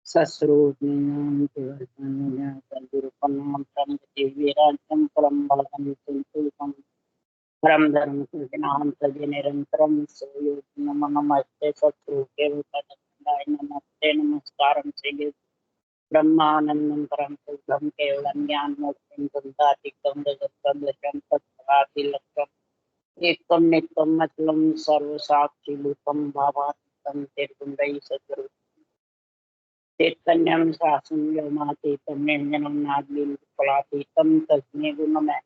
सस्रोज्ञां सद्गुरुपन्नां परम दिव्यराज्यं परम भगवं संतोषं परम धर्म सूचनां सदे निरंतरम सोयोज्ञ नमस्ते सत्रुकेवलाय नमस्ते नमस्कारं श्री ब्रह्मानंदं परम शुद्धं केवलं ज्ञानमोक्षं गुरुदातिकं जगत्तं दशं तत्त्वादिलक्ष्यम् एकं नित्यं मचलं सर्वसाक्षिभूतं भावातीतं निर्गुणैः सद्गुरु चैतन्यं शासनं व्योमातीतं निर्जनं नाद्यं फलातीतं तस्मै गुणमय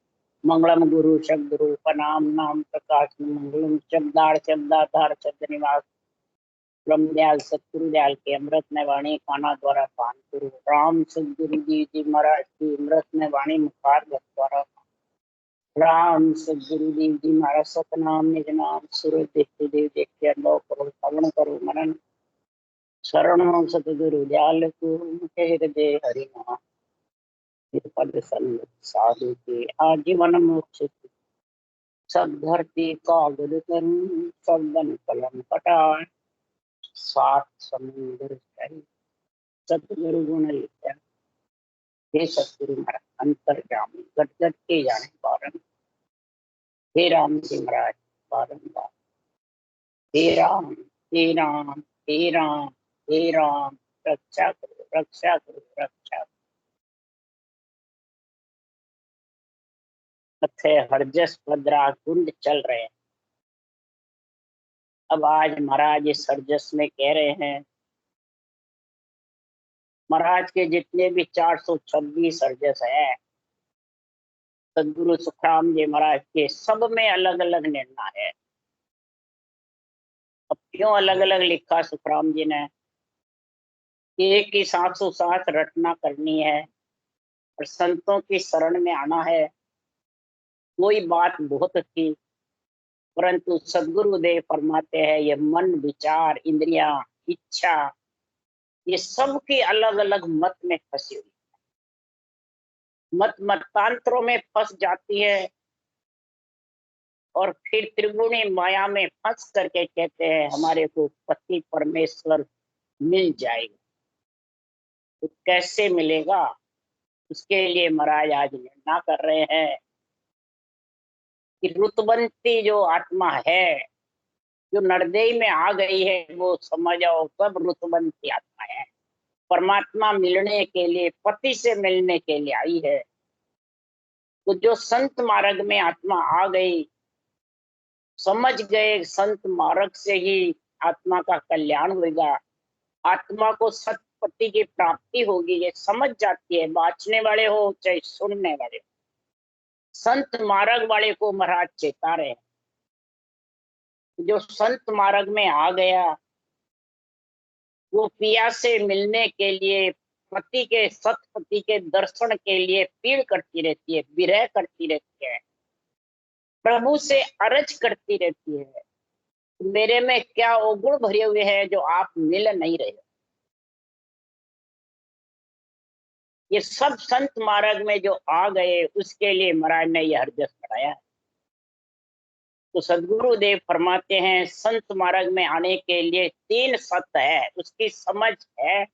मंगलम गुरु शब्द रूप नाम नाम प्रकाश मंगलम शब्दाधार शब्द निवास ब्रह्म दयाल सतगुरु दयाल के अमृत में वाणी खाना द्वारा पान गुरु राम सदगुरु जी महाराज की अमृत में वाणी मुखार द्वारा राम सदगुरु जी महाराज सतनाम निज नाम सूरज देखते देव देखते अनुभव करो श्रवण करो मनन शरणों सतगुरु दयाल गुरु हृदय हरि नाम पद संग साधु के आजीवन मोक्ष सब धरती कागज करूं सब बन कलम कटाए सात समुद्र सतगुरु गुण लिखा हे सतगुरु महाराज अंतर्यामी गट गट के जाने बारन हे राम जी महाराज बारंबार हे राम हे राम हे राम हे राम रक्षा करो रक्षा करो रक्षा करो। थे हरजस भद्रा कुंड चल रहे हैं। अब आज महाराज इस हरजस में कह रहे हैं महाराज के जितने भी 426 हरजस है सदगुरु सुखराम जी महाराज के सब में अलग अलग निर्णय है। अब क्यों अलग अलग लिखा सुखराम जी ने? एक ही 707 रटना करनी है और संतों की शरण में आना है। कोई बात बहुत थी परंतु सदगुरुदेव फरमाते हैं ये मन विचार इंद्रियां इच्छा ये सब की अलग अलग मत में फंसी हुई मतांतरों में फंस जाती है और फिर त्रिगुणी माया में फंस करके कहते हैं हमारे को पति परमेश्वर मिल जाएगा। तो कैसे मिलेगा? उसके लिए महाराज आज निर्णय कर रहे हैं कि रुतबंती जो आत्मा है जो नरदेह में आ गई है वो समझ आओ सब रुतबंती आत्मा है। परमात्मा मिलने के लिए पति से मिलने के लिए आई है। तो जो संत मार्ग में आत्मा आ गई समझ गए संत मार्ग से ही आत्मा का कल्याण होगा आत्मा को सतपति की प्राप्ति होगी ये समझ जाती है। बाँचने वाले हो चाहे सुनने वाले हो संत मार्ग वाले को महाराज चेता रहे जो संत मार्ग में आ गया वो पिया से मिलने के लिए पति के सतपति के दर्शन के लिए पीड़ करती रहती है विरह करती रहती है प्रभु से अर्ज करती रहती है मेरे में क्या अवगुण भरे हुए हैं जो आप मिल नहीं रहे। ये सब संत मार्ग में जो आ गए उसके लिए महाराज ने यह हरजस पढ़ाया है। तो सदगुरुदेव फरमाते हैं संत मार्ग में आने के लिए 3 सत्य है उसकी समझ है।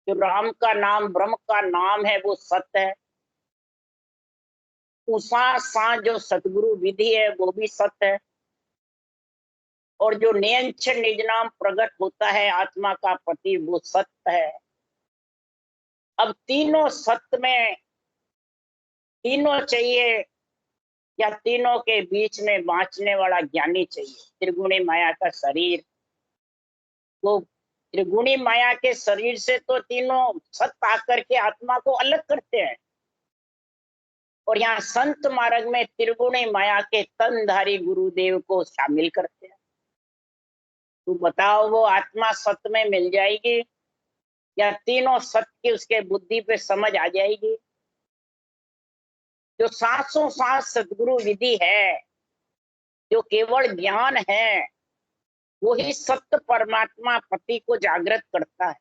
जो राम का नाम ब्रह्म का नाम है वो सत्य है। उषा सा जो सतगुरु विधि है वो भी सत्य है। और जो नियंच निज नाम प्रकट होता है आत्मा का पति वो सत्य है। अब तीनों सत्य में तीनों चाहिए या तीनों के बीच में बाँचने वाला ज्ञानी चाहिए। त्रिगुणी माया का शरीर तो त्रिगुणी माया के शरीर से तो तीनों सत्य आकर के आत्मा को अलग करते हैं और यहाँ संत मार्ग में त्रिगुणी माया के तनधारी गुरुदेव को शामिल करते हैं। तो बताओ वो आत्मा सत्य में मिल जाएगी या तीनों सत्य की उसके बुद्धि पे समझ आ जाएगी? जो 707 सदगुरु विधि है जो केवल ज्ञान है वही सत्य परमात्मा पति को जागृत करता है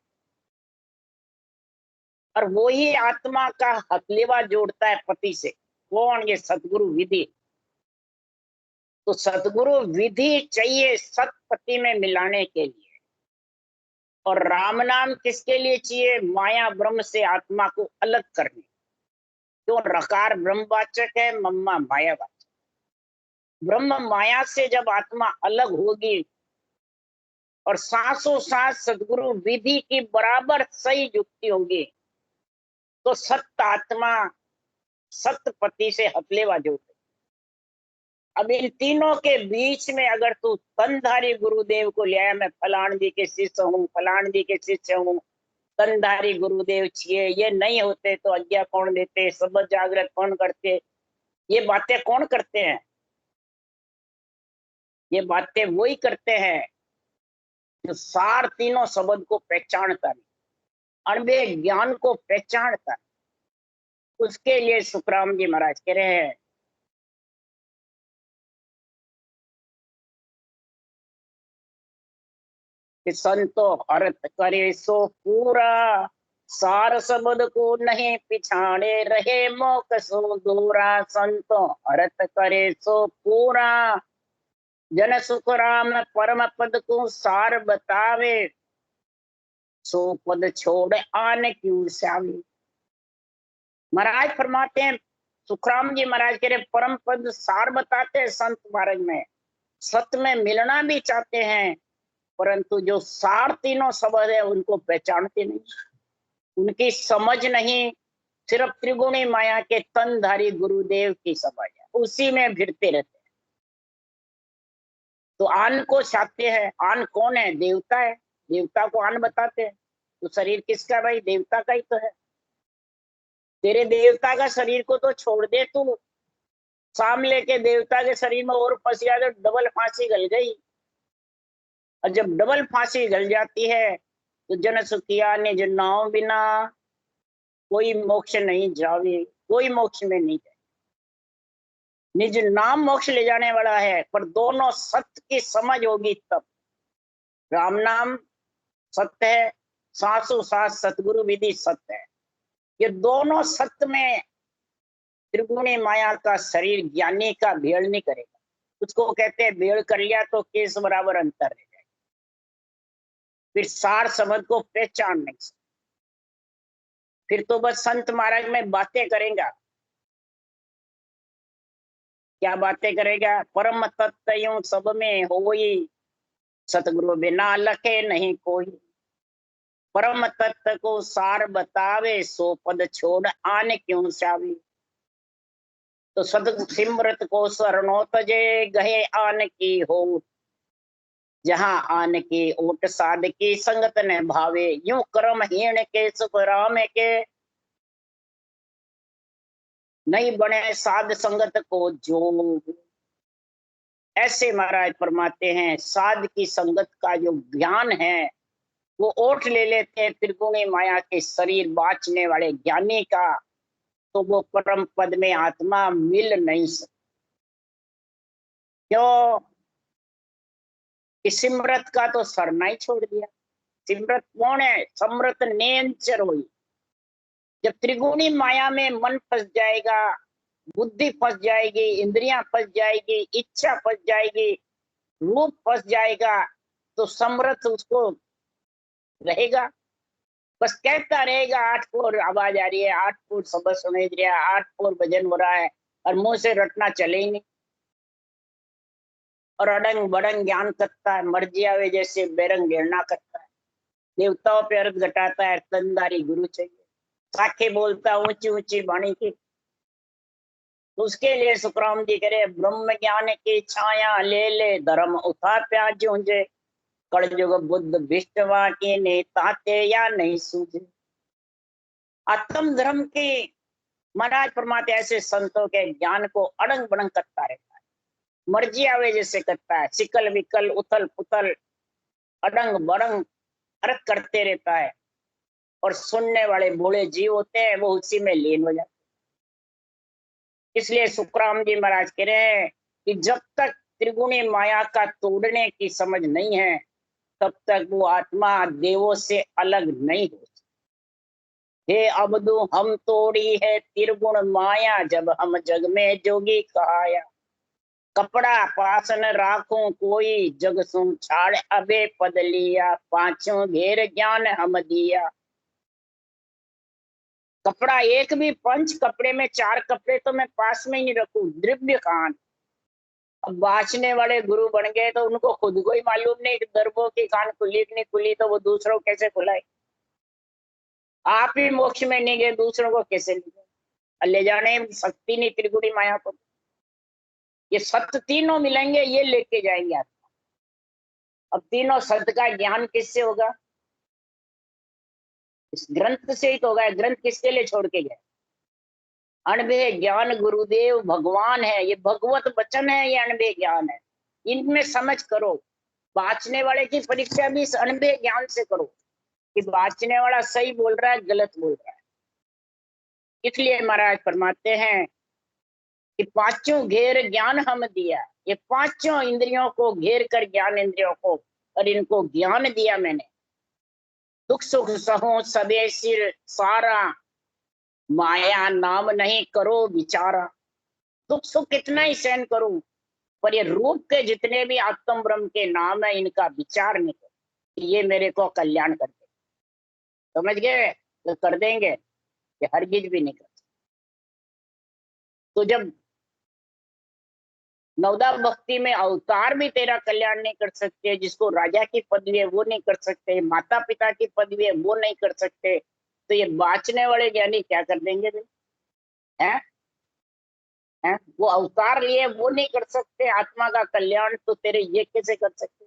और वही आत्मा का हथलेवा जोड़ता है पति से। कौन? ये सतगुरु विधि। तो सतगुरु विधि चाहिए सतपति में मिलाने के लिए और राम नाम किसके लिए चाहिए? माया ब्रह्म से आत्मा को अलग करने। क्यों? रकार ब्रह्मवाचक है, मम्मा मायावाचक। ब्रह्म माया से जब आत्मा अलग होगी और सांसों सांस सदगुरु विधि की बराबर सही युक्ति होगी, तो सत्य आत्मा सत्य पति से हथलेवा जोड़े। अब इन तीनों के बीच में अगर तू तनधारी गुरुदेव को ले आया, मैं फलान जी के शिष्य हूँ, फलान जी के शिष्य हूँ, तनधारी गुरुदेव चाहिए, ये नहीं होते तो आज्ञा कौन देते, शब्द जागृत कौन करते, ये बातें कौन करते हैं? ये बातें वही करते हैं जो सार तीनों शब्द को पहचानता है, अनबे ज्ञान को पहचानता है। उसके लिए सुखराम जी महाराज कह रहे हैं कि संतो अर्थ करे सो पूरा, सार शब्द को नहीं पिछाड़े, रहे मोक सो दूरा। संतो अर्थ करे सो पूरा, जन सुख राम परम पद को सार बतावे, सो पद छोड़ आन क्यों श्यामी। महाराज फरमाते हैं, सुखराम जी महाराज कह रहे परम पद सार बताते हैं संत महाराज में, सत्य में मिलना भी चाहते हैं, परंतु जो सार तीनों शब्द है उनको पहचानते नहीं, उनकी समझ नहीं, सिर्फ त्रिगुणी माया के तनधारी गुरुदेव की समझ है, उसी में भिड़ते रहते हैं। तो आन को चाहते हैं। आन कौन है? देवता है, देवता को आन बताते हैं। तो शरीर किसका भाई? देवता का ही तो है। तेरे देवता का शरीर को तो छोड़ दे, तू शाम लेके देवता के शरीर में और फंस गया तो डबल फांसी गल गई। और जब डबल फांसी गल जाती है तो जन सुखिया निज नाव बिना, कोई मोक्ष नहीं जावे, कोई मोक्ष में नहीं जाए। निज नाम मोक्ष ले जाने वाला है, पर दोनों सत्य की समझ होगी तब। राम नाम सत्य है, सासु सास सतगुरु विधि सत्य है। ये दोनों सत्य में त्रिगुणी माया का शरीर ज्ञानी का भेड़ नहीं करेगा। उसको कहते हैं भेड़ कर लिया तो केस बराबर अंतर रह जाएगा, फिर सार समझ को पहचान नहीं सकता, फिर तो बस संत महाराज में बातें करेगा। क्या बातें करेगा? परम तत्व यूं सब में होई, सतगुरु बिना लखे नहीं कोई। परम तत्व को सार बतावे, सो पद छोड़ आने क्यों श्यावी। तो सद सिमरत को शरणो तजे, गहे आन की हो, जहां आन की ओट साध की संगत ने भावे। यूं कर्म हीण के सुख राम के, नहीं बने साध संगत को जो। ऐसे महाराज फरमाते हैं साध की संगत का जो ज्ञान है वो ओठ ले लेते हैं त्रिगुणी माया के शरीर बांचने वाले ज्ञानी का, तो वो परम पद में आत्मा मिल नहीं सकती। क्यों? इस सिमरत का तो सरना ही छोड़ दिया। सिमरत कौन है? समरत नेंचर हुई। जब त्रिगुणी माया में मन फंस जाएगा, बुद्धि फंस जाएगी, इंद्रियां फंस जाएगी, इच्छा फंस जाएगी, रूप फंस जाएगा, तो समरथ उसको रहेगा, बस कहता रहेगा आठ पोर आवाज आ रही है, आठ पोर शब्द समझ रहा है, आठ पोर भजन हो रहा है, और मुंह से रटना चले ही नहीं। और अड़ंग बड़ंग ज्ञान करता है, मर्जी आवे जैसे बेरंग घेरना करता है, देवताओं पे अर्थ घटाता है, तनधारी गुरु चाहिए, साखे बोलता ऊंची ऊंची वाणी की। तो उसके लिए सुखराम जी करे ब्रह्म ज्ञान की छाया ले ले, धर्म उठा प्याज ऊंझे, कलयुग बुद्ध विष्णवा के नेताते या नहीं सूझे। आत्म धर्म के महाराज फरमाते ऐसे संतों के ज्ञान को अड़ंग बड़ंग करता रहता है, मर्जी आवे जैसे करता है, सिकल विकल उथल पुथल अड़ंग बड़ंग अर्थ करते रहता है, और सुनने वाले भोले जीव होते हैं वो उसी में लीन हो जाते। इसलिए सुखराम जी महाराज कह रहे हैं कि जब तक त्रिगुणी माया का तोड़ने की समझ नहीं है तब तक वो आत्मा देवों से अलग नहीं हो। हे अबदू हम तोड़ी है त्रिगुण माया, जब हम जग में जोगी कहाया। कपड़ा पासन राखूं कोई जग सु छाड़, अबे पद लिया पांचों घेर ज्ञान हम दिया। कपड़ा एक भी, पंच कपड़े में 4 कपड़े तो मैं पास में ही नहीं रखूं, द्रव्य खान। अब बांचने वाले गुरु बन गए तो उनको खुद को ही मालूम नहीं कि दरबों की कान खुली कि नहीं खुली, तो वो दूसरों को कैसे खुलाए। आप ही मोक्ष में नहीं गए, दूसरों को कैसे ले जाए? ले जाने में शक्ति नहीं त्रिगुणी माया को। ये सत्य तीनों मिलेंगे, ये लेके जाएंगे आप। अब तीनों सत्य का ज्ञान किससे होगा? इस ग्रंथ से ही तो होगा। ग्रंथ किसके लिए छोड़ के गए? अनभे ज्ञान गुरुदेव भगवान है, ये भगवत वचन है, ये अनभे ज्ञान है। इनमें समझ करो। बांचने वाले की परीक्षा भी इस अनभे ज्ञान से करो कि बांचने वाला सही बोल रहा है गलत बोल रहा है। इसलिए महाराज फरमाते हैं कि पांचों घेर ज्ञान हम दिया। ये पांचों इंद्रियों को घेर कर, ज्ञान इंद्रियों को, और इनको ज्ञान दिया मैंने। दुख सुख सहो सबे सिर सारा, माया नाम नहीं करो विचारा। दुख सुख कितना ही सहन करूं, पर ये रूप के जितने भी आत्म ब्रह्म के नाम है, इनका विचार नहीं करो, ये मेरे को कल्याण कर दे। समझ गए? तो कर देंगे, ये हरगिज भी नहीं कर। तो जब नवदा भक्ति में अवतार भी तेरा कल्याण नहीं कर सकते, जिसको राजा की पदवी है वो नहीं कर सकते, माता पिता की पदवी है वो नहीं कर सकते, तो ये बांचने वाले ज्ञानी क्या कर देंगे भाई? हैं? हैं? वो अवतार लिए वो नहीं कर सकते आत्मा का कल्याण, तो तेरे ये कैसे कर सकते?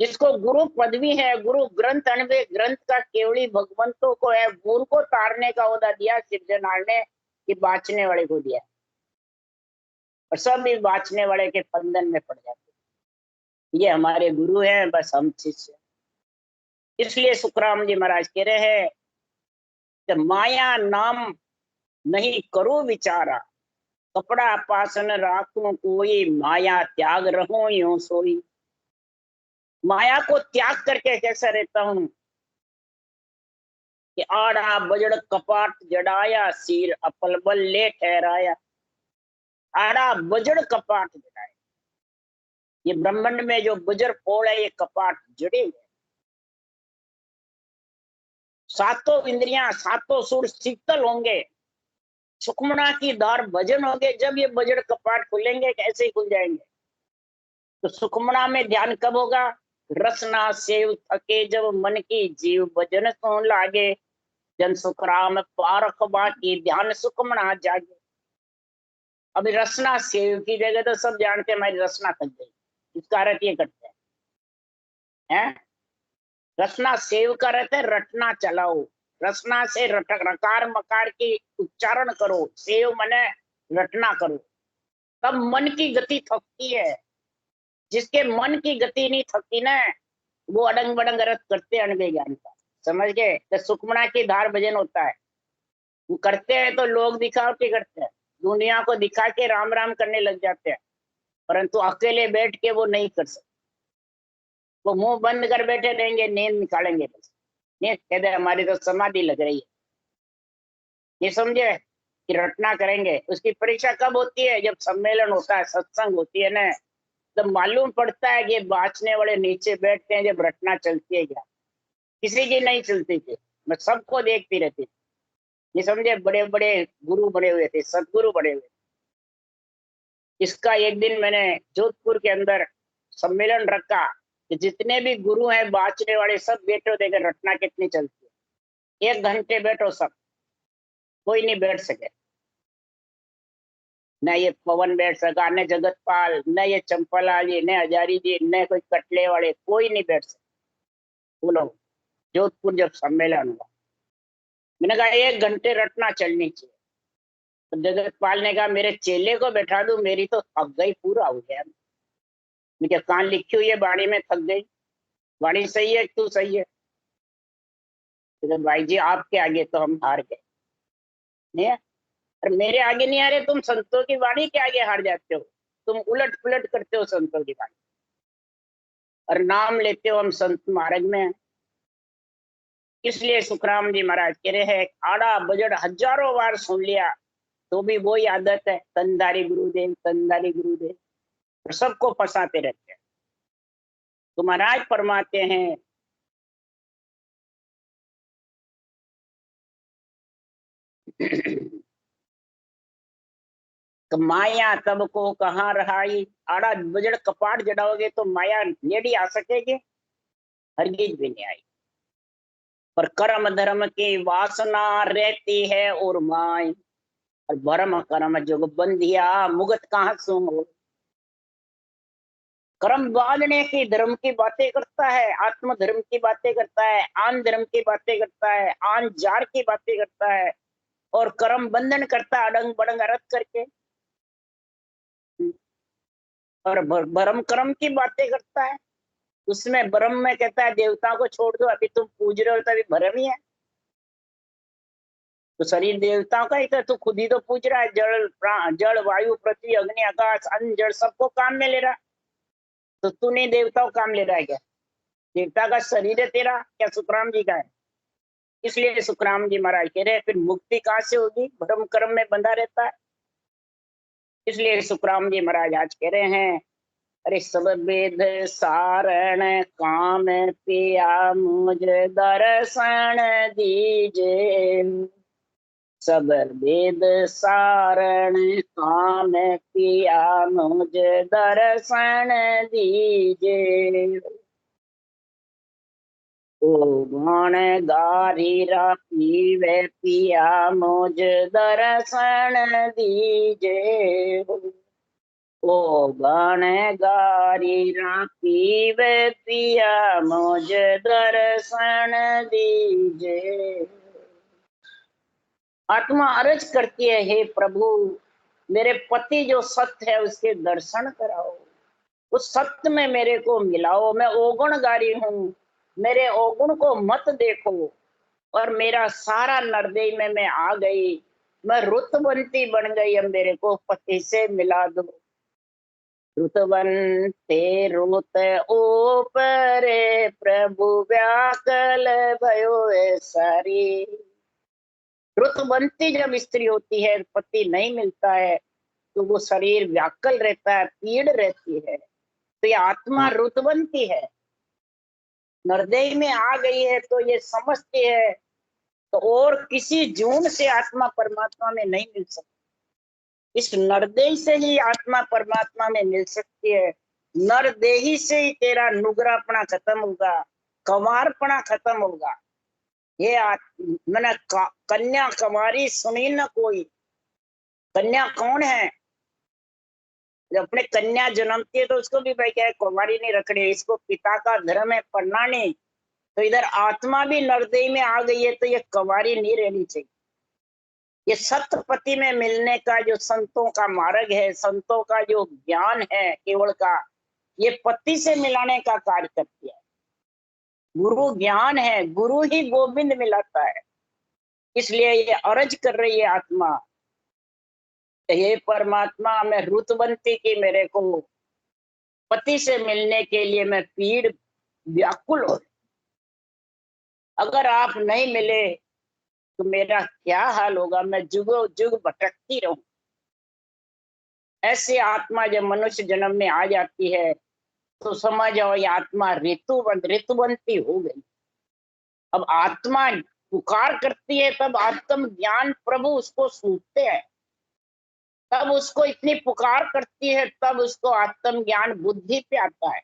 जिसको गुरु पदवी है, गुरु ग्रंथ अनवे ग्रंथ का केवली भगवंतों को है, गुरु को तारने का ओहदा दिया सिरजनार ने, कि बांचने वाले को दिया, और सब भी बांचने वाले के बंधन में पड़ जाते। ये हमारे गुरु हैं, बस हम शिष्य। इसलिए सुखराम जी महाराज कह रहे हैं कि माया नाम नहीं करो विचारा, कपड़ा पासन राखूं कोई, माया त्याग रहूं यूं सोई। माया को त्याग करके कैसा रहता हूं कि आड़ा बजड़ कपाट जड़ाया, सिर अपल बल ले ठहराया। आड़ा बजड़ कपाट जड़ाया, ये ब्रह्मांड में जो बजर फोड़ है, ये कपाट जड़े हुए। सातों इंद्रियां, सातों सुर शीतल होंगे, सुखमना की धार भजन होंगे। जब ये बजड़ कपाट खुलेंगे, कैसे ही खुल जाएंगे। तो सुखमना में ध्यान कब होगा? रसना सेव थके जब मन की, जीव भजन सो लागे, जन सुख राम पारख बाकी, ध्यान सुखमना जागे। अभी रसना सेव की जगह तो सब जानते हैं हमारी रसना थक गई, इसका अर्थ ये करते हैं। रसना सेव का रहता है रटना चलाओ। रसना से रकार मकार की उच्चारण करो, सेव मने रटना करो, तब मन की गति थकती है। जिसके मन की गति नहीं थकती ना, वो अडंग बडंग रथ करते अनबे ज्ञान का। समझ गए? तो सुखमना की धार भजन होता है, वो करते हैं तो लोग दिखावटी करते हैं, दुनिया को दिखा के राम राम करने लग जाते हैं, परंतु अकेले बैठ के वो नहीं कर सकते। वो मुंह बंद कर बैठे रहेंगे, नींद निकालेंगे बस। नींद कहते हमारी तो समाधि लग रही है। ये समझे कि रटना करेंगे। उसकी परीक्षा कब होती है? जब सम्मेलन होता है, सत्संग होती है ना, तब मालूम पड़ता है कि बांचने वाले नीचे बैठते हैं जब रटना चलती है। क्या किसी की नहीं चलती थी, मैं सबको देखती रहती थी। ये समझे? बड़े बड़े गुरु बने हुए थे, सदगुरु बने हुए। इसका एक दिन मैंने जोधपुर के अंदर सम्मेलन रखा कि जितने भी गुरु हैं बांचने वाले, सब बैठो, देखे रटना कितनी चलती है। 1 घंटे बैठो सब, कोई नहीं बैठ सके। न ये पवन बैठ सका, न जगतपाल, न ये चंपालाल जी, न हजारी जी, न कोई कटले वाले, कोई नहीं बैठ सके। बोलो, जोधपुर जब सम्मेलन हुआ, मैंने कहा 1 घंटे रटना चलनी चाहिए। तो जगतपाल ने कहा मेरे चेले को बैठा दूं, मेरी तो थक गई, पूरा हो गया। मैं क्या कान लिखी हुई है बाणी में, थक गई। बाणी सही है, तू सही है। तो भाई जी आपके आगे तो हम हार गए। नहीं है? और मेरे आगे नहीं आ रहे, तुम संतों की वाणी के आगे हार जाते हो। तुम उलट पुलट करते हो संतों की वाणी, और नाम लेते हो हम संत मार्ग में हैं। इसलिए सुखराम जी महाराज कह रहे हैं, आड़ा बजड़ हजारों बार सुन लिया, तो भी वही आदत है, तनधारी गुरुदेव तनधारी गुरुदेव, और सबको फंसाते रहते हैं। तो महाराज फरमाते हैं माया तब को कहाँ रहाई, आड़ा बजड़ कपाट जड़ाओगे तो माया नेड़ी आ सकेगी, हरगिज भी नहीं आई। पर कर्म धर्म की वासना रहती है और माय, और भरम कर्म जोग बंधिया मुगत कहाँ सो हो। कर्म बांधने की धर्म की बातें करता है, आत्म धर्म की बातें करता है, आन धर्म की बातें करता है, आन जार की बातें करता है, और कर्म बंधन करता है अडंग बड़ंग अरथ करके, और भरम कर्म की बातें करता है। उसमें ब्रह्म में कहता है देवताओं को छोड़ दो, अभी तुम पूज रहे हो तो अभी भरम ही है। तो शरीर देवताओं का ही तो खुद ही तो पूज रहा है, जल वायु पृथ्वी अग्नि आकाश अन्न जड़ सबको काम में ले रहा। तो तू नहीं देवताओं काम ले रहा है क्या? देवता का शरीर है तेरा क्या सुखराम जी का है? इसलिए सुखराम जी महाराज कह रहे हैं फिर मुक्ति कहाँ से होगी, भ्रम कर्म में बंधा रहता है। इसलिए सुखराम जी महाराज आज कह रहे हैं अरे सब वेद सारण काम पिया मुझ दर्शन दीजे, सब वेद सारण काम पिया मुझ दर्शन दीजे, ओ गण गारीरा पीवे पिया मुझ दर्शन दीजे, ओ गण गारीरा पीवे पिया मुझ दर्शन दीजे। आत्मा अर्ज करती है हे प्रभु मेरे पति जो सत्य है उसके दर्शन कराओ, उस सत्य में मेरे को मिलाओ। मैं ओगुणगारी हूँ, मेरे अवगुण को मत देखो, और मेरा सारा नरदेह में मैं आ गई, मैं रुतबंती बन गई, अब मेरे को पति से मिला दो। रुतवंते रुत ऊपरे प्रभु व्याकल भयो सारी। रुतबंती जब स्त्री होती है, पति नहीं मिलता है, तो वो शरीर व्याकुल रहता है, पीड़ रहती है। तो ये आत्मा रुतबंती है, नरदेह में आ गई है, तो ये समझती है। तो और किसी जून से आत्मा परमात्मा में नहीं मिल सकती, इस नरदेह से ही आत्मा परमात्मा में मिल सकती है। नरदेही से ही तेरा नुगरापना खत्म होगा, कंवारपना खत्म होगा। ये मैंने कन्या कंवारी सुनी न कोई। कन्या कौन है? जब अपने कन्या जन्मती है तो उसको भी भाई क्या है, कुंवारी नहीं रखनी, इसको पिता का धर्म है पढ़ना नहीं। तो इधर आत्मा भी नरदेह में आ गई है, तो ये कुंवारी नहीं रहनी चाहिए। ये सतपति में मिलने का जो संतों का मार्ग है, संतों का जो ज्ञान है केवल का, ये पति से मिलाने का कार्य करती है। गुरु ज्ञान है, गुरु ही गोविंद मिलाता है। इसलिए ये अर्ज कर रही है आत्मा, हे परमात्मा मैं रुतबंती की, मेरे को पति से मिलने के लिए मैं पीड़ व्याकुल हो। अगर आप नहीं मिले तो मेरा क्या हाल होगा, मैं जुगो जुग भटकती रहूं। ऐसी आत्मा जब मनुष्य जन्म में आ जाती है तो समझ जाओ ये आत्मा ऋतुबंती हो गई। अब आत्मा पुकार करती है, तब आत्म ज्ञान प्रभु उसको सूझते हैं, तब उसको इतनी पुकार करती है, तब उसको आत्म ज्ञान बुद्धि पे आता है।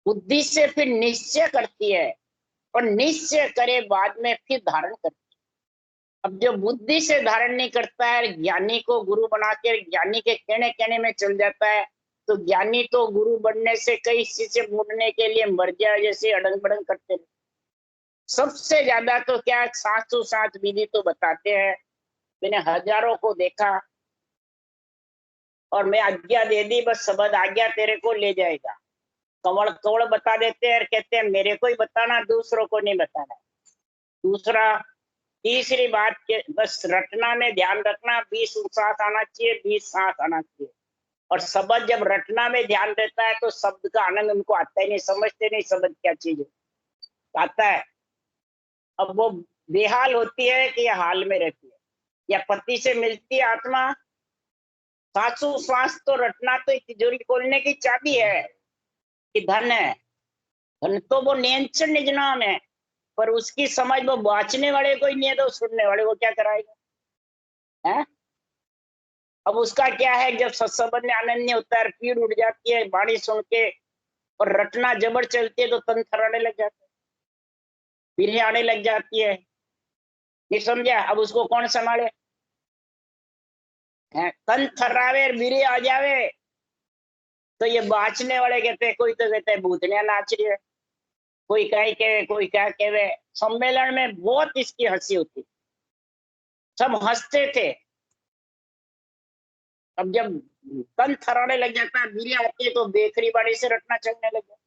बुद्धि से फिर निश्चय करती है, और निश्चय करे बाद में फिर धारण करती है। अब जो बुद्धि से धारण नहीं करता है, ज्ञानी को गुरु बना के ज्ञानी के कहने कहने में चल जाता है, तो ज्ञानी तो गुरु बनने से कई चीजें बोलने के लिए मर जाए जैसे अड़ंग बड़ंग करते हैं। सबसे ज्यादा तो क्या 707 विधि तो बताते हैं, मैंने हजारों को देखा, और मैं आज्ञा दे दी बस, शब्द आज्ञा तेरे को ले जाएगा। कवड़ कवड़ बता देते हैं और कहते हैं मेरे को ही बताना, दूसरों को नहीं बताना। दूसरा तीसरी बात के बस रटना में ध्यान रखना, 20 साथ आना चाहिए, 20 साथ आना चाहिए। और शब्द जब रटना में ध्यान रहता है तो शब्द का आनंद उनको आता ही नहीं, समझते नहीं शब्द क्या चीज है, आता है। अब वो बेहाल होती है कि हाल में रहती है। या पति से मिलती आत्मा, सासू सास तो रटना तो तिजोरी खोलने की चाबी है कि धन है, धन तो वो नियंत्रण निज नाम है, पर उसकी समझ वो बाँचने वाले को ही नहीं है, तो सुनने वाले को क्या कराएगा है? अब उसका क्या है, जब सत्संग में अनन्य होता है, पीड़ उठ जाती है वाणी सुन के और रटना जबर चलती है, तो तन थराने लग जाता है, पीढ़ी आने लग जाती है, नहीं समझा? अब उसको कौन संभाले? तन थर्रावे और बीरे आ जावे तो ये बाँचने वाले कहते हैं, कोई तो कहते हैं भूतनिया नाच रही है, कोई कहे के, कोई क्या कहे। सम्मेलन में बहुत इसकी हंसी होती, सब हंसते थे। अब जब तन थराने लग जाता है, बीरे आती है, तो बेकरी बाड़ी से रटना चलने लग जाता,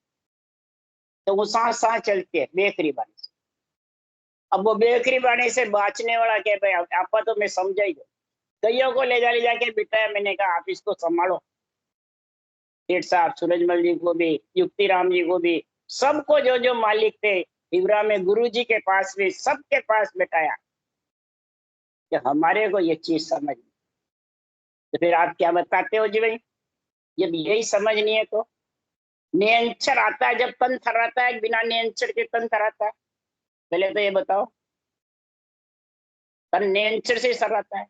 तो वो सांस सांस चलती है बेकरी बाड़ी से। अब वो बेकरी बाड़ी से बाँचने वाला कहे भाई आपा तो मैं समझा ही, कईयों को ले जाके बिठाया, मैंने कहा आप इसको संभालो, सेठ साहब सूरजमल जी को भी, युक्तिराम जी को भी, सबको जो जो मालिक थे हिवरा में, गुरु जी के पास भी, सबके पास बैठाया कि हमारे को ये चीज समझ। तो फिर आप क्या बताते हो जी भाई, जब यही समझ नहीं है तो? नियंत्रण आता है जब तन थराता है, बिना नियंत्रण के तन थराता है? पहले तो ये बताओ, तन नियंत्रण से थराता है,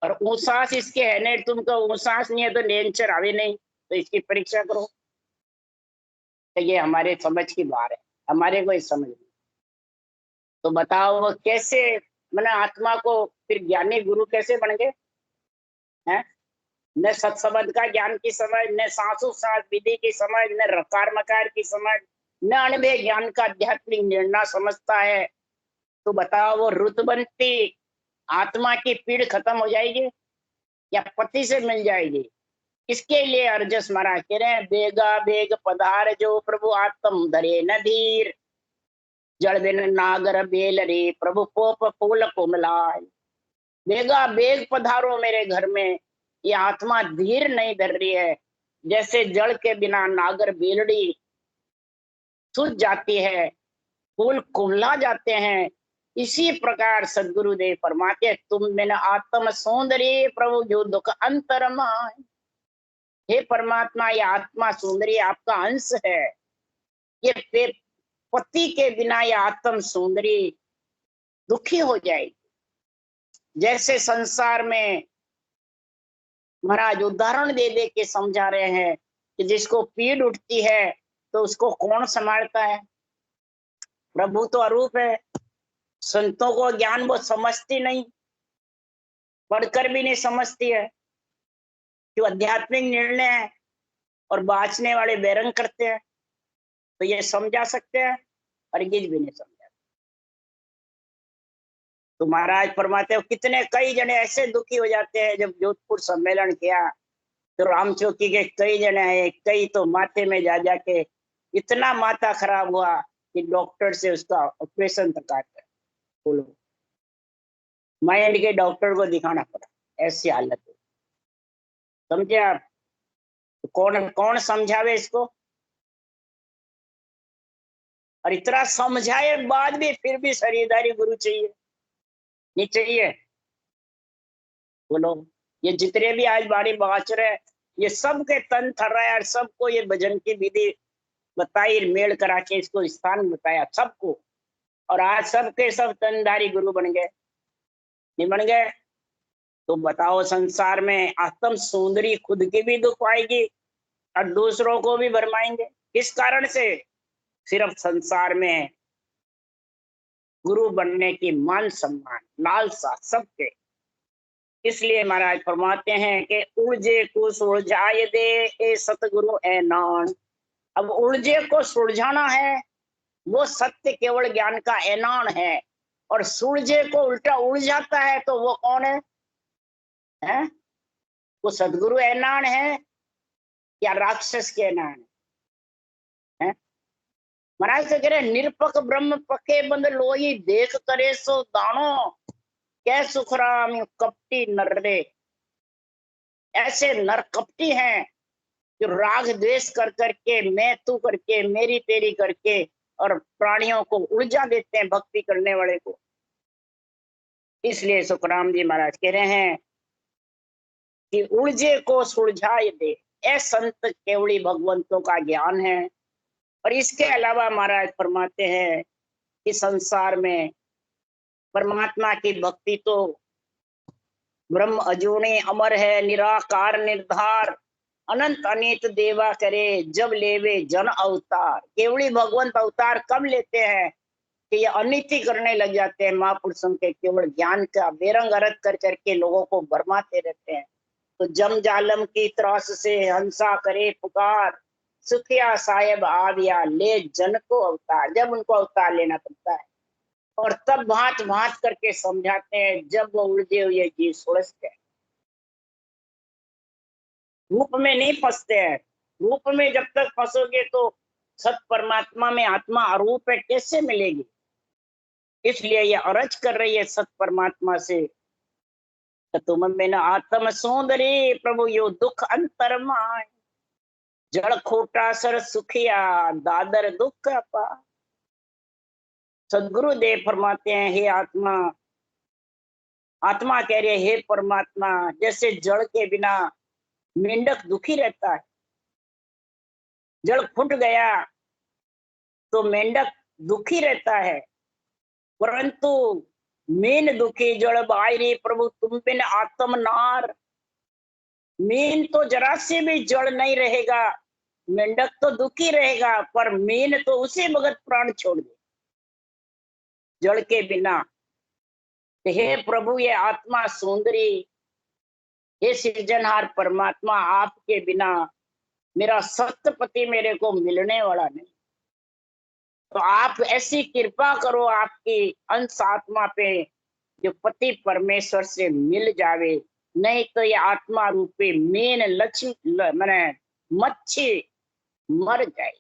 और ऊसास इसके है नहीं, तुमको ऊसास नहीं है तो नियंत्रण आवे नहीं, तो इसकी परीक्षा करो। तो ये हमारे समझ की बात है, हमारे को इस समझ नहीं। तो बताओ वो कैसे, मैंने आत्मा को फिर ज्ञानी गुरु कैसे बन गए हैं? न सत्संबंध का ज्ञान की समझ, न सासु सास विधि की समझ, न रकार मकार की समझ, न अनुभव ज्ञान का आध्यात्मिक निर्णय समझता है। तो बताओ वो रुतबंती आत्मा की पीड़ खत्म हो जाएगी या पति से मिल जाएगी? इसके लिए अर्जस महाराज कह रहे हैं, बेगा बेग पधार जो प्रभु आत्म धरे न धीर, जड़ बिन नागर बेल रे प्रभु पोप फूल कोमलाय। बेगा बेग पधारो मेरे घर में, ये आत्मा धीर नहीं धर रही है, जैसे जड़ के बिना नागर बेलड़ी सूझ जाती है, फूल कुमला जाते हैं, इसी प्रकार सदगुरुदेव फरमाते, तुम बिन आत्म सौंदर्य प्रभु जो दुख अंतरमा। हे परमात्मा, ये आत्मा सुंदरी आपका अंश है, ये पति के बिना ये आत्म सुंदरी दुखी हो जाएगी। जैसे संसार में महाराज उदाहरण दे दे के समझा रहे हैं कि जिसको पीड़ उठती है तो उसको कौन संभालता है? प्रभु तो अरूप है, संतों को ज्ञान वो समझती नहीं, पढ़कर भी नहीं समझती है, जो आध्यात्मिक निर्णय है, और बाँचने वाले बैरंग करते हैं, तो ये समझा सकते हैं, हरगिज भी नहीं समझा। तो महाराज फरमाते हो, कितने कई जने ऐसे दुखी हो जाते हैं। जब जोधपुर सम्मेलन किया तो रामचौकी के कई जने आए, कई तो माथे में जा जाके इतना माथा खराब हुआ कि डॉक्टर से उसका ऑपरेशन तक आता है, बोलो माइंड के डॉक्टर को दिखाना पड़ा, ऐसी हालत है, समझे आप? तो कौन कौन समझावे इसको? और इतना समझाए बाद भी फिर भी शरीरदारी गुरु चाहिए, नहीं चाहिए? बोलो, ये जितने भी आज बाड़ी बाँच रहे, ये सबके तन थर रहा है, और सबको ये भजन की विधि बताई, मेल करा के इसको स्थान बताया सबको, और आज सबके सब तनधारी गुरु बन गए, नहीं बन गए? तो बताओ, संसार में आत्म सुंदरी खुद की भी दुख पाएगी और दूसरों को भी भरमाएंगे, किस कारण से? सिर्फ संसार में गुरु बनने की मान सम्मान लालसा सबके। इसलिए महाराज फरमाते हैं कि उलझे को सुलझाए दे ए सतगुरु ए नान। अब उलझे को सुलझाना है, वो सत्य केवल ज्ञान का ऐनान है, और सुलझे को उल्टा उलझाता है तो वो कौन है? हैं? वो सदगुरु ऐनान है या राक्षस के ऐनान है? महाराज से कह रहे, निरपक ब्रह्म पके बंद लोई देख करे सो दानो, कै सुखराम कपटी नर रे। ऐसे नर कपटी हैं जो राग द्वेष कर करके, मैं तू करके, मेरी तेरी करके, और प्राणियों को उलझा देते हैं भक्ति करने वाले को। इसलिए सुखराम जी महाराज कह रहे हैं कि उलझे को सुलझाए दे, ए संत केवड़ी भगवंतों का ज्ञान है। और इसके अलावा महाराज फरमाते हैं कि संसार में परमात्मा की भक्ति तो ब्रह्म अजूनी अमर है, निराकार निर्धार, अनंत अनित देवा करे, जब लेवे जन अवतार। केवड़ी भगवंत अवतार कब लेते हैं कि ये अनिति करने लग जाते हैं, महापुरुषों के केवल ज्ञान का बेरंग अर्थ कर करके लोगों को भरमाते रहते हैं। तो जम जालम की त्रास से हंसा करे पुकार, सुखिया साहेब आविया ले जन को अवतार। जब उनको अवतार लेना पड़ता है और तब भांत भांत करके समझाते हैं, जब वो उलझे हुए जीव सुलझते हैं। रूप में नहीं फंसते हैं। रूप में जब तक फंसोगे तो सत परमात्मा में आत्मा अरूप है, कैसे मिलेगी। इसलिए ये अरज कर रही है सत परमात्मा से, तुम में न आत्म सौंदर्य प्रभु यो दुख अंतर माय, जड़ खोटा सर सुखिया दादर दुख पा। सदगुरु देव फरमाते हैं, हे आत्मा, आत्मा कह रही है, हे परमात्मा, जैसे जड़ के बिना मेंढक दुखी रहता है, जड़ फूट गया तो मेंढक दुखी रहता है, परंतु मीन दुखी जड़ बायरी प्रभु तुम बिन आत्म नार। मीन तो जरा से भी जड़ नहीं रहेगा, मेंढक तो दुखी रहेगा, पर मीन तो उसी भगत प्राण छोड़ दे जड़ के बिना। हे प्रभु, ये आत्मा सुंदरी, हे सृजनहार परमात्मा, आपके बिना मेरा सत्यपति मेरे को मिलने वाला नहीं। तो आप ऐसी कृपा करो आपकी अंश आत्मा पे, जो पति परमेश्वर से मिल जावे, नहीं तो ये आत्मा रूपी मीन मैंने मच्छी मर जाए,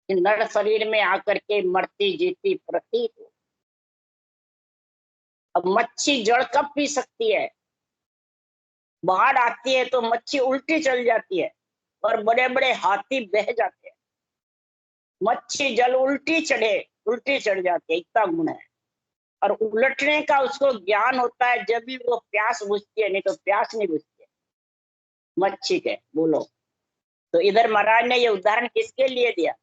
नर शरीर में आकर के मरती जीती प्रतीत हो। अब मच्छी जड़ कब पी सकती है, बाढ़ आती है तो मच्छी उल्टी चल जाती है और बड़े बड़े हाथी बह जाते हैं। मच्छी जल उल्टी चढ़ जाती है, इतना गुण है। और उलटने का उसको ज्ञान होता है जब भी वो प्यास बुझती है, नहीं तो प्यास नहीं बुझती है मच्छी के। बोलो, तो इधर महाराज ने ये उदाहरण किसके लिए दिया।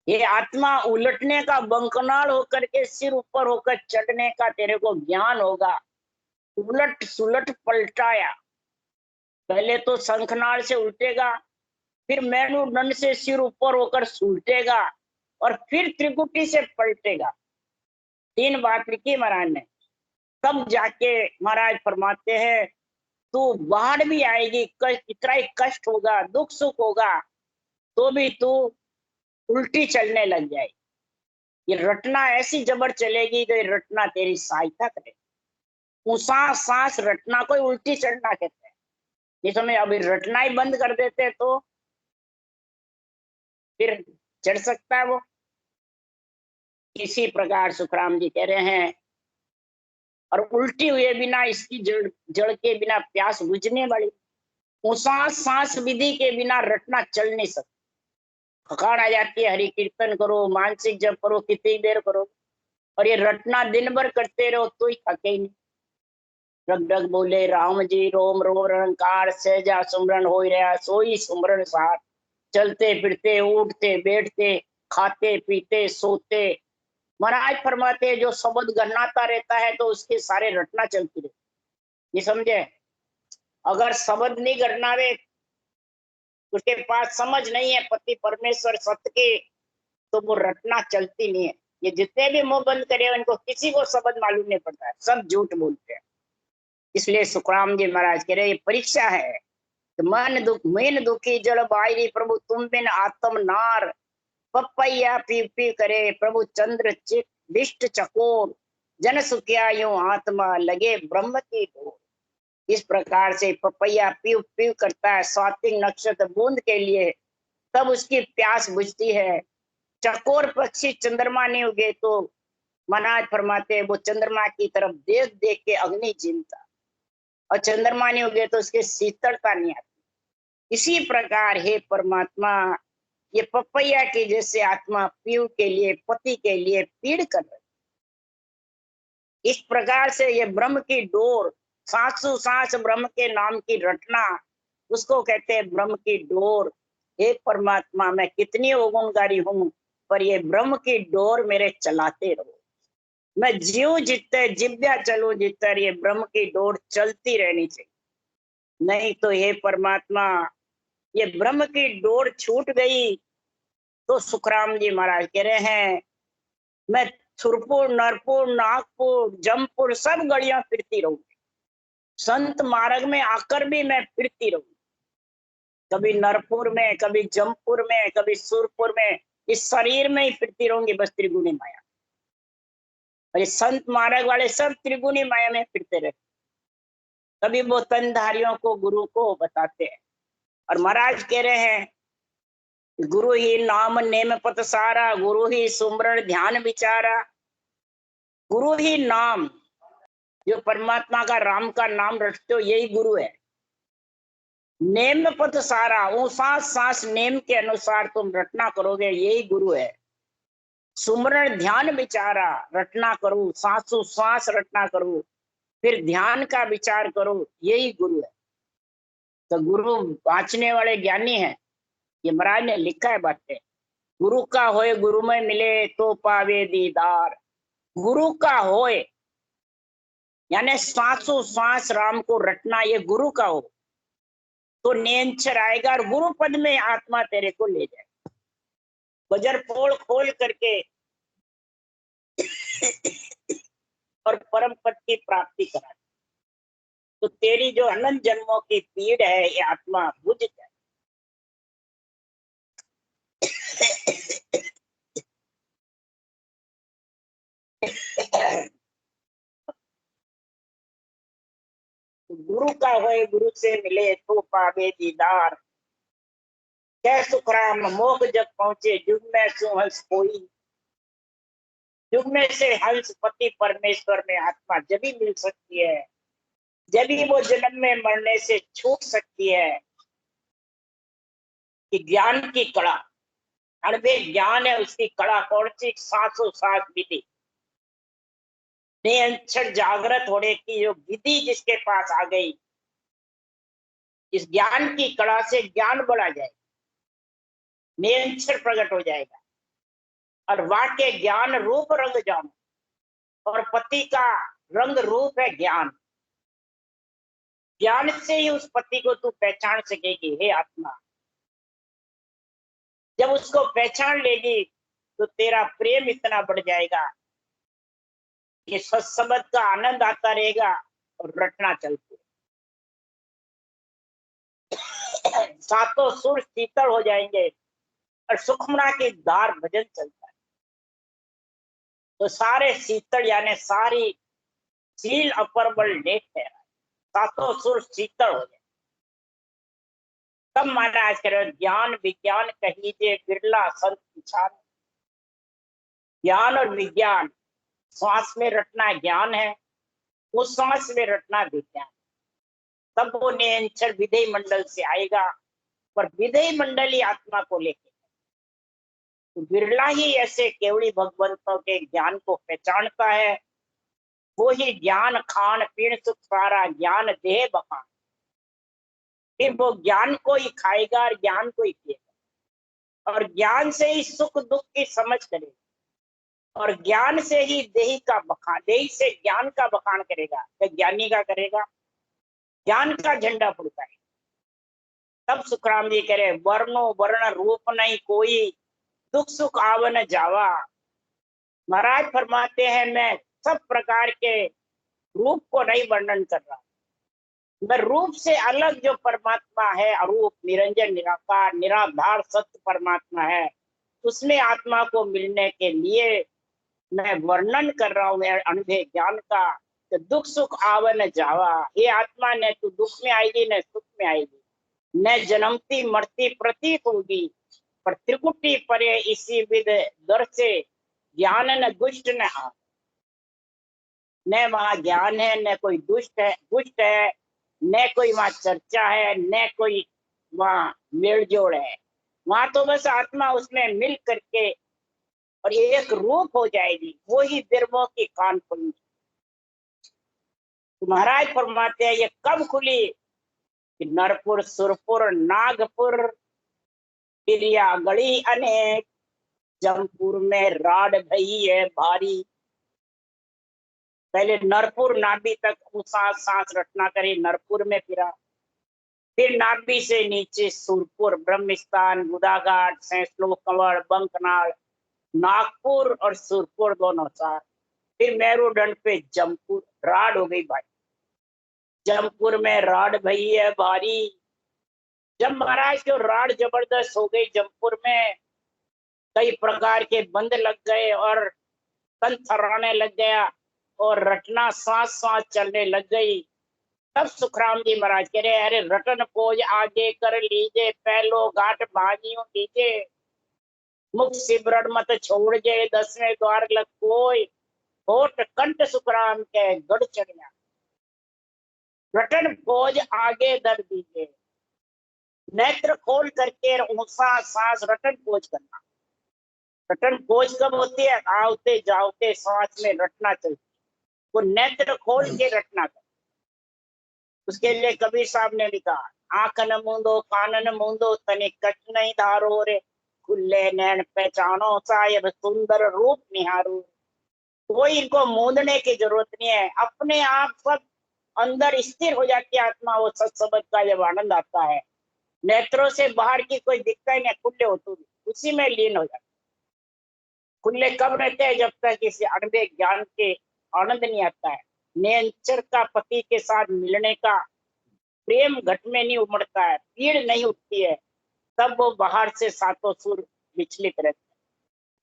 ये आत्मा उलटने का बंकनाल होकर के सिर ऊपर होकर चढ़ने का तेरे को ज्ञान होगा। उलट सुलट पलटाया, पहले तो शंखनाल से उल्टेगा, फिर मेरुदंड से सिर ऊपर होकर सुलटेगा, और फिर त्रिकुटी से पलटेगा। 3 बात लिखी महाराज ने। तब जाके महाराज फरमाते हैं, तू बाढ़ भी आएगी, इतना ही कष्ट होगा, दुख सुख होगा, तो भी तू उल्टी चलने लग जाए। ये रटना ऐसी जबर चलेगी कि रटना तेरी सहायता करे। ऊंसा सांस रटना कोई उल्टी चढ़ना कहते हैं। नहीं समझ, अभी रटना ही बंद कर देते तो फिर चढ़ सकता है वो। इसी प्रकार सुखराम जी कह रहे हैं, और उल्टी हुए बिना इसकी जड़ के बिना प्यास बुझने वाली। ऊंसा सांस विधि के बिना रटना चल नहीं सकता। थकान आ जाती है, हरि कीर्तन करो, मानसिक जप करो, कितनी देर करो, और ये रटना दिन भर करते रहो तो ही थके ही नहीं। रग रग बोले राम जी रोम रोम रंकार, सहजा सुमरन हो रहा सोई सुमरन सार। चलते फिरते उठते बैठते खाते पीते सोते, महाराज फरमाते जो शब्द गन्नाता रहता है तो उसके सारे रटना चलती रहती। ये समझे, अगर शब्द नहीं गन्नावे, उसके पास समझ नहीं है पति परमेश्वर सत्य के, तो वो रटना चलती नहीं है। ये जितने भी मुंह बंद करे उनको किसी को शब्द मालूम नहीं पड़ता है, सब झूठ बोलते हैं। इसलिए सुखराम जी महाराज कह रहे ये परीक्षा है। तो मन दुखी जड़ बायरी प्रभु तुम बिन आत्म नार, पपैया पी पी करे प्रभु चंद्र चित दिष्ट चकोर, जन सुखिया यूं आत्मा लगे ब्रह्म की डोर। इस प्रकार से पपैया पीव पीव करता है स्वातिक नक्षत्र बूंद के लिए, तब उसकी प्यास बुझती है। चकोर पक्षी चंद्रमा नहीं उगे तो महाराज फरमाते वो चंद्रमा की तरफ देख देख के अग्नि जीलता, और चंद्रमा नहीं उगे तो उसके शीतलता नहीं आती। इसी प्रकार हे परमात्मा, ये पपैया की जैसे आत्मा पीव के लिए पति के लिए पीड़ कर रही, इस प्रकार से ये ब्रह्म की डोर, सांसों सांस ब्रह्म के नाम की रटना, उसको कहते हैं ब्रह्म की डोर। हे परमात्मा, मैं कितनी अवगुणकारी हूं, पर ये ब्रह्म की डोर मेरे चलाते रहो। मैं जीव जितने जिब्या चलूं जितर, ये ब्रह्म की डोर चलती रहनी चाहिए। नहीं तो हे परमात्मा, ये ब्रह्म की डोर छूट गई तो सुखराम जी महाराज कह रहे हैं, मैं सुरपुर, नरपुर, नागपुर, जमपुर सब गलियां फिरती रहूंगी। संत मार्ग में आकर भी मैं फिरती रहूंगी, कभी नरपुर में, कभी जमपुर में, कभी सुरपुर में, इस शरीर में ही फिरती रहूंगी बस त्रिगुणी माया। और ये संत मार्ग वाले सब त्रिगुणी माया में फिरते रहते। कभी वो तनधारियों को, गुरु को बताते हैं। और महाराज कह रहे हैं, गुरु ही नाम नेम पत सारा, गुरु ही सुमरण ध्यान विचारा। गुरु ही नाम, जो परमात्मा का, राम का नाम रटते हो, यही गुरु है। नेम पथ सारा, वो सांस सांस नेम के अनुसार तुम रटना करोगे, यही गुरु है। सुमरण ध्यान विचारा, रटना करो, सांसों सांस रटना करो, फिर ध्यान का विचार करो, यही गुरु है। तो गुरु बांचने वाले ज्ञानी है, ये महाराज ने लिखा है बातें। गुरु का होए गुरु में मिले तो पावे दीदार। गुरु का होए यानी सांसों सांस राम को रटना, ये गुरु का हो तो नेंचर आएगा और गुरु पद में आत्मा तेरे को ले जाए, बजर पोल खोल करके और परम पद की प्राप्ति करा। तो तेरी जो अनंत जन्मों की पीड़ है, ये आत्मा बुझ जाए। गुरु का होए गुरु से मिले तो पावे दीदार। कै सुखराम मोह जब पहुंचे, जुग में सु हंस कोई। जुग में से हंस पति परमेश्वर में आत्मा जब ही मिल सकती है, जब ही वो जन्म में मरने से छूट सकती है। कि ज्ञान की कड़ा, अणबे ज्ञान है, उसकी कड़ा कौन सी? सांसों सांस विधि, निरंतर जागृत होने की जो विधि जिसके पास आ गई, इस ज्ञान की कड़ा से ज्ञान बढ़ा जाए, निरंतर प्रकट हो जाएगा। और वाक्य ज्ञान रूप रंग जानो, और पति का रंग रूप है ज्ञान। ज्ञान से ही उस पति को तू पहचान सकेगी। हे आत्मा, जब उसको पहचान लेगी तो तेरा प्रेम इतना बढ़ जाएगा कि सत्संगत का आनंद आता रहेगा और रटना चलती है। सातों सुर शीतल हो जाएंगे और सुखमना की धार भजन चलता है, तो सारे शीतल यानी सारी सील अपरबल लेट है, सातों सुर शीतल हो जाए। तब महाराज कह रहे, ज्ञान विज्ञान कहीजे बिरला संत विचार। ज्ञान और विज्ञान, श्वास में रटना ज्ञान है, उस श्वास में रटना विज्ञान। तब वो निरंतर विधेय मंडल से आएगा, पर विधेय मंडल ही आत्मा को लेके, तो बिरला ही ऐसे केवड़ी भगवंतों के ज्ञान को पहचानता है। वो ही ज्ञान खान पीण सुख सारा, ज्ञान देह बखान। फिर वो ज्ञान को ही खाएगा और ज्ञान को ही पिएगा, और ज्ञान से ही सुख दुख की समझ करेगा, और ज्ञान से ही देही का बखान, देही से ज्ञान का बखान करेगा। तो ज्ञानी का करेगा, ज्ञान का झंडा फुड़ता है। तब सुखराम जी कह रहे, वर्णो वर्ण रूप नहीं कोई, दुख सुख आवन जावा। महाराज फरमाते हैं, मैं सब प्रकार के रूप को नहीं वर्णन कर रहा, मैं रूप से अलग जो परमात्मा है, अरूप निरंजन निराकार निराधार सत्य परमात्मा है, उसमें आत्मा को मिलने के लिए मैं वर्णन कर रहा हूं अनुभव ज्ञान का। तो दुख सुख आवन जावा, ये आत्मा न तो दुख में आएगी न सुख में आएगी, न जन्मती मरती प्रतीत होगी, पर त्रिकुटी परे इसी विध दर से ज्ञान न दुष्ट न आ। न वहां ज्ञान है, न कोई दुष्ट है, न कोई वहां चर्चा है, न कोई वहां मेलजोड़ है। वहां तो बस आत्मा उसमें मिल करके और एक रूप हो जाएगी, वो ही बिरबों की कान खुलेंगी। तो महाराज फरमाते हैं ये कब खुली कि नरपुर, सुरपुर, नागपुर, गढ़ी अनेक, जमपुर में राड भई है भारी। पहले नरपुर नाभि तक सांस सांस रटना करे, नरपुर में फिरा, फिर नाभि से नीचे सुरपुर, ब्रह्मस्थान, गुदाघाट, सैंसलो, कंवड़, बंकनाल, नागपुर और सुरपुर दोनों साथ, फिर मेरुदंड पे जमपुर, राड हो गई भाई। जमपुर में राड भई है भारी। जब महाराज को राड जबरदस्त हो गई जमपुर में, कई प्रकार के बंद लग गए और तन थर्राने लग गया और रटना सांस सांस चलने लग गई। तब सुखराम जी महाराज कह रहे अरे रटन पोज आगे कर लीजे, पहलो घाट भाजियों लीजे, मुख सिमरण मत छोड़ जे, 10वें द्वार लग कोई, होठ कंठ सुखराम के गढ़ चढ़िया। रटन पोज आगे दर दीजिए, नेत्र खोल करके ऊंचा सांस रटन पोज करना। रटन पोज कब होती है? आवते जावते सांस में रटना चलती, वो नेत्र खोल के रटना कर। उसके लिए कबीर साहब ने लिखा, आंखन मूंदो कानन मूंदो तनिक कट नहीं धारो रे, खुले नैन पहचानो साहिब सुंदर रूप निहारो। कोई इनको मूंदने की जरूरत नहीं है, अपने आप सब अंदर स्थिर हो जाती है आत्मा। वो सत्संग का जब आनंद आता है, नेत्रों से बाहर की कोई दिखता ही नहीं, खुले होते उसी में लीन हो जाते। खुले कब रहते हैं? जब तक इस अणवे ज्ञान के आनंद नहीं आता है, नेचर का पति के साथ मिलने का प्रेम घट में नहीं उमड़ता है, पीड़ नहीं उठती है, तब वो बाहर से सातों सुर विचलित रहते हैं।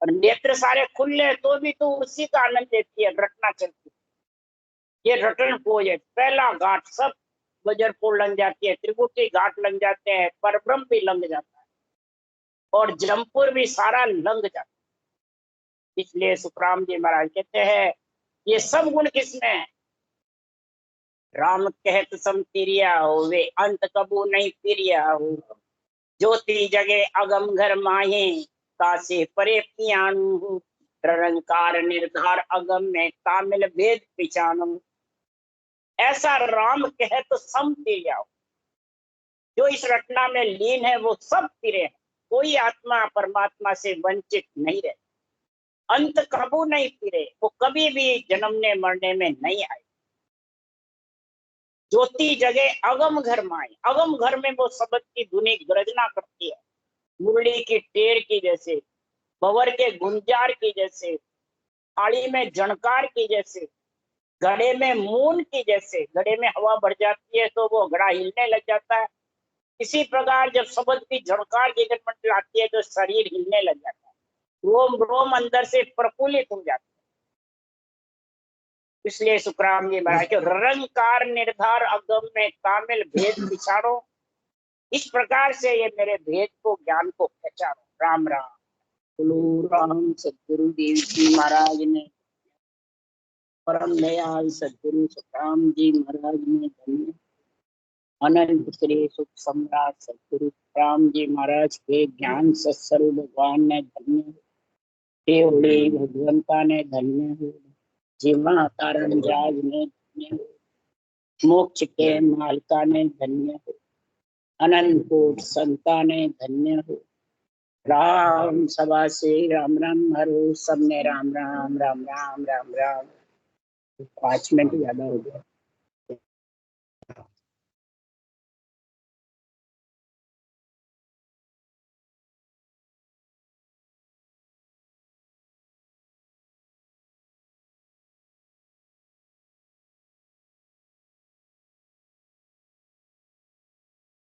और नेत्र सारे खुले तो भी तो उसी का आनंद लेती है, रटना चलती है। ये रटन पोज है। पहला घाट सब बजरपुर लग जाती है, त्रिकुटी घाट लग जाते हैं, परब्रह्म भी लंघ जाता है और जमपुर भी सारा लंघ जाता है। इसलिए सुखराम जी महाराज कहते हैं ये सब गुण किसमें है? राम कहत सम तिरिया हो, वे अंत कबू नहीं तिरिया हो, ज्योति जगे अगम घर माहे, तासे परे पियाणु, रंकार निर्धार अगम में तामिल भेद पिछाणु। ऐसा राम कहत सम तिरिया हो, जो इस रचना में लीन है वो सब तिरे हैं, कोई आत्मा परमात्मा से वंचित नहीं रहे, अंत कबू नहीं फिरे, वो कभी भी जन्मने मरने में नहीं आए। ज्योति जगे अगम घर माए, अगम घर में वो शब्द की धुनी गर्जना करती है, मुरली की टेर की जैसे, भंवर के गुंजार की जैसे, थाली में झणकार की जैसे, घड़े में मून की जैसे। घड़े में हवा बढ़ जाती है तो वो घड़ा हिलने लग जाता है, इसी प्रकार जब शब्द की झणकार जीवन मंडल आती है तो शरीर हिलने लग जाता है, रोम रोम अंदर से प्रफुल्लित हो जाता है। इसलिए सुखराम जी महाराज के रंकार निर्धार अगम में तामिल भेद विचारो, इस प्रकार से ये मेरे भेद को ज्ञान को पहचानो। राम राम। बोलो राम सदगुरु देव जी महाराज ने, परम दयाल सदगुरु सुखराम जी महाराज ने धन्य, अनंत श्री सुख सम्राट सदगुरु राम जी महाराज के ज्ञान सत्स्वरूप भगवान ने धन्य, केवड़ी भगवंता ने धन्य हो, जीवा कारण राज ने धन्य हो, मोक्ष के मालका ने धन्य हो, अनंत कोट संता ने धन्य हो। राम सभा से राम राम हरो, सबने राम राम राम राम राम राम। 5 मिनट ज्यादा हो गया।